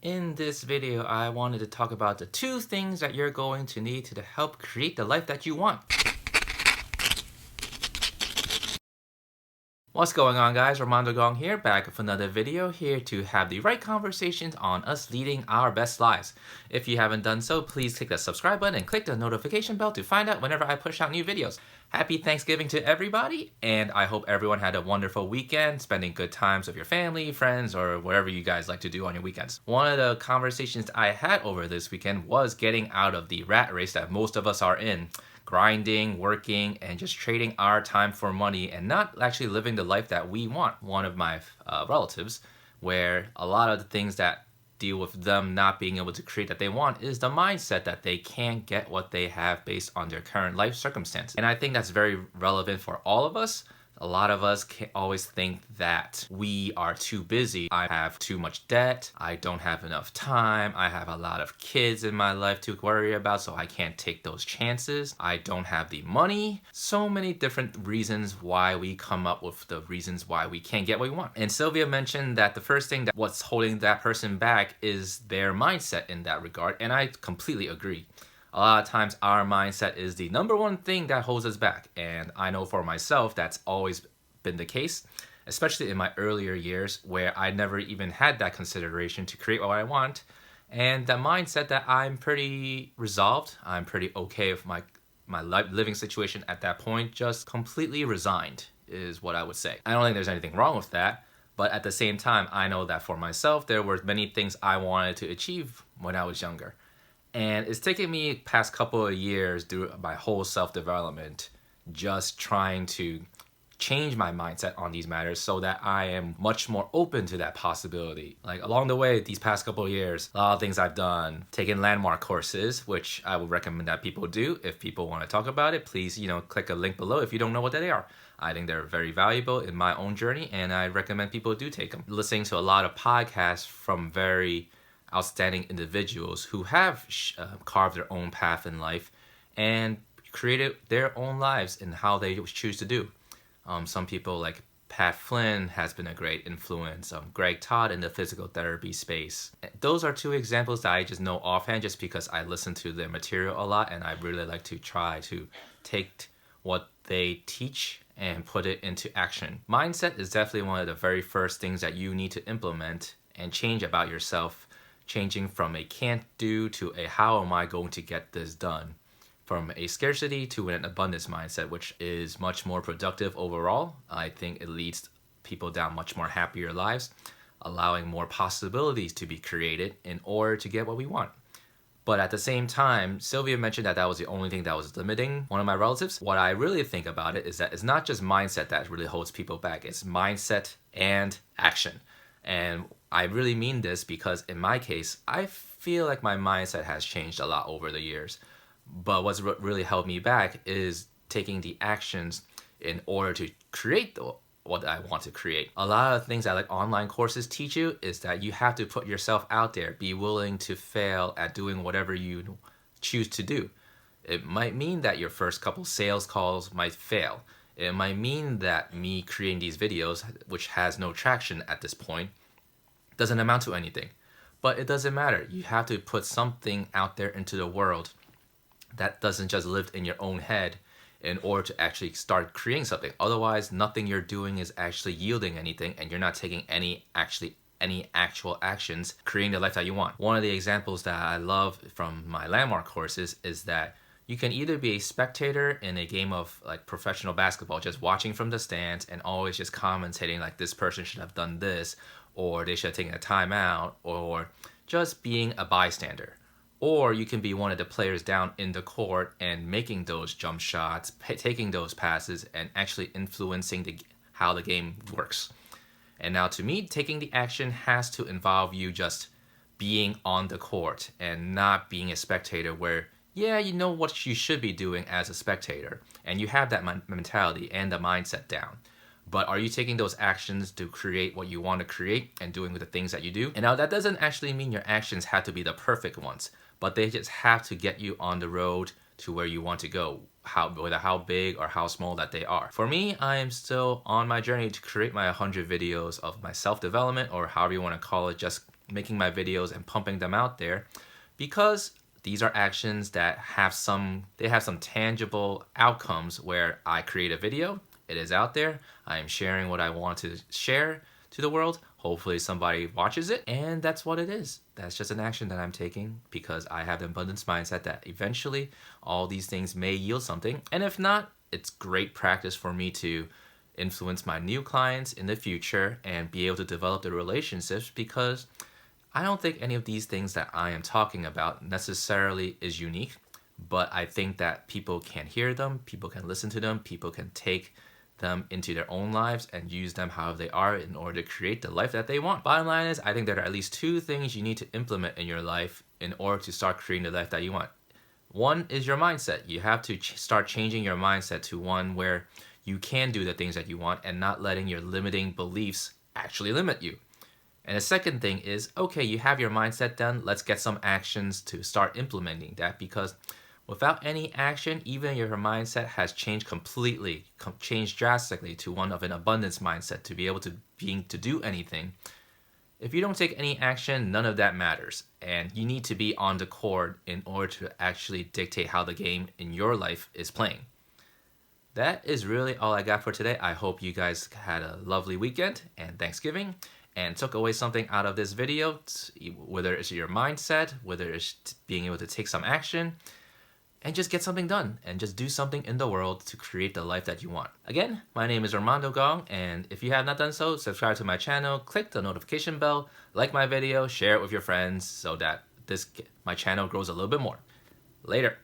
In this video, I wanted to talk about the two things that you're going to need to help create the life that you want. What's going on, guys? Armando Gong here, back with another video, here to have the right conversations on us leading our best lives. If you haven't done so, please click the subscribe button and click the notification bell to find out whenever I push out new videos. Happy Thanksgiving to everybody, and I hope everyone had a wonderful weekend, spending good times with your family, friends, or whatever you guys like to do on your weekends. One of the conversations I had over this weekend was getting out of the rat race that most of us are in. Grinding, working, and just trading our time for money and not actually living the life that we want. One of my relatives, where a lot of the things that deal with them not being able to create that they want is the mindset that they can't get what they have based on their current life circumstances. And I think that's very relevant for all of us. A lot of us can always think that we are too busy. I have too much debt. I don't have enough time. I have a lot of kids in my life to worry about, so I can't take those chances. I don't have the money. So many different reasons why we come up with the reasons why we can't get what we want. And Sylvia mentioned that the first thing that what's holding that person back is their mindset in that regard, and I completely agree. A lot of times our mindset is the number one thing that holds us back. And I know for myself that's always been the case, especially in my earlier years where I never even had that consideration to create what I want. And the mindset that I'm pretty resolved, I'm pretty okay with my living situation at that point, just completely resigned is what I would say. I don't think there's anything wrong with that. But at the same time, I know that for myself, there were many things I wanted to achieve when I was younger. And it's taken me past couple of years through my whole self-development, just trying to change my mindset on these matters so that I am much more open to that possibility. Like along the way, these past couple of years, a lot of things I've done, taken landmark courses, which I would recommend that people do. If people want to talk about it, please, click a link below if you don't know what they are. I think they're very valuable in my own journey, and I recommend people do take them. Listening to a lot of podcasts from very outstanding individuals who have carved their own path in life and created their own lives in how they choose to do. Some people like Pat Flynn has been a great influence. Greg Todd in the physical therapy space. Those are two examples that I just know offhand just because I listen to their material a lot and I really like to try to take what they teach and put it into action. Mindset is definitely one of the very first things that you need to implement and change about yourself, changing from a can't do to a how am I going to get this done. From a scarcity to an abundance mindset, which is much more productive overall. I think it leads people down much more happier lives, allowing more possibilities to be created in order to get what we want. But at the same time, Sylvia mentioned that that was the only thing that was limiting one of my relatives. What I really think about it is that it's not just mindset that really holds people back. It's mindset and action. And I really mean this because in my case, I feel like my mindset has changed a lot over the years. But what's really held me back is taking the actions in order to create what I want to create. A lot of things that like online courses teach you is that you have to put yourself out there, be willing to fail at doing whatever you choose to do. It might mean that your first couple sales calls might fail. It might mean that me creating these videos, which has no traction at this point, doesn't amount to anything. But it doesn't matter. You have to put something out there into the world that doesn't just live in your own head in order to actually start creating something. Otherwise, nothing you're doing is actually yielding anything and you're not taking any actual actions creating the life that you want. One of the examples that I love from my landmark courses is that you can either be a spectator in a game of like professional basketball, just watching from the stands and always just commentating like this person should have done this, or they should have taken a timeout, or just being a bystander. Or you can be one of the players down in the court and making those jump shots, taking those passes, and actually influencing how the game works. And now to me, taking the action has to involve you just being on the court and not being a spectator where, yeah, you know what you should be doing as a spectator. And you have that mentality and the mindset down. But are you taking those actions to create what you want to create and doing with the things that you do? And now that doesn't actually mean your actions have to be the perfect ones, but they just have to get you on the road to where you want to go, whether how big or how small that they are. For me, I am still on my journey to create my 100 videos of my self-development, or however you want to call it, just making my videos and pumping them out there, because these are actions that have some tangible outcomes. Where I create a video, it is out there, I am sharing what I want to share to the world. Hopefully somebody watches it, and that's what it is. That's just an action that I'm taking because I have the abundance mindset that eventually all these things may yield something. And if not, it's great practice for me to influence my new clients in the future and be able to develop the relationships, because I don't think any of these things that I am talking about necessarily is unique, but I think that people can hear them, people can listen to them, people can take them into their own lives and use them however they are in order to create the life that they want. Bottom line is, I think there are at least 2 things you need to implement in your life in order to start creating the life that you want. One is your mindset. You have to start changing your mindset to one where you can do the things that you want and not letting your limiting beliefs actually limit you. And the second thing is, okay, you have your mindset done, let's get some actions to start implementing that, because without any action, even your mindset has changed completely, changed drastically to one of an abundance mindset to be able to do anything. If you don't take any action, none of that matters. And you need to be on the court in order to actually dictate how the game in your life is playing. That is really all I got for today. I hope you guys had a lovely weekend and Thanksgiving and took away something out of this video, whether it's your mindset, whether it's being able to take some action, and just get something done and just do something in the world to create the life that you want. Again, my name is Armando Gong, and if you have not done so, subscribe to my channel, click the notification bell, like my video, share it with your friends so that my channel grows a little bit more. Later.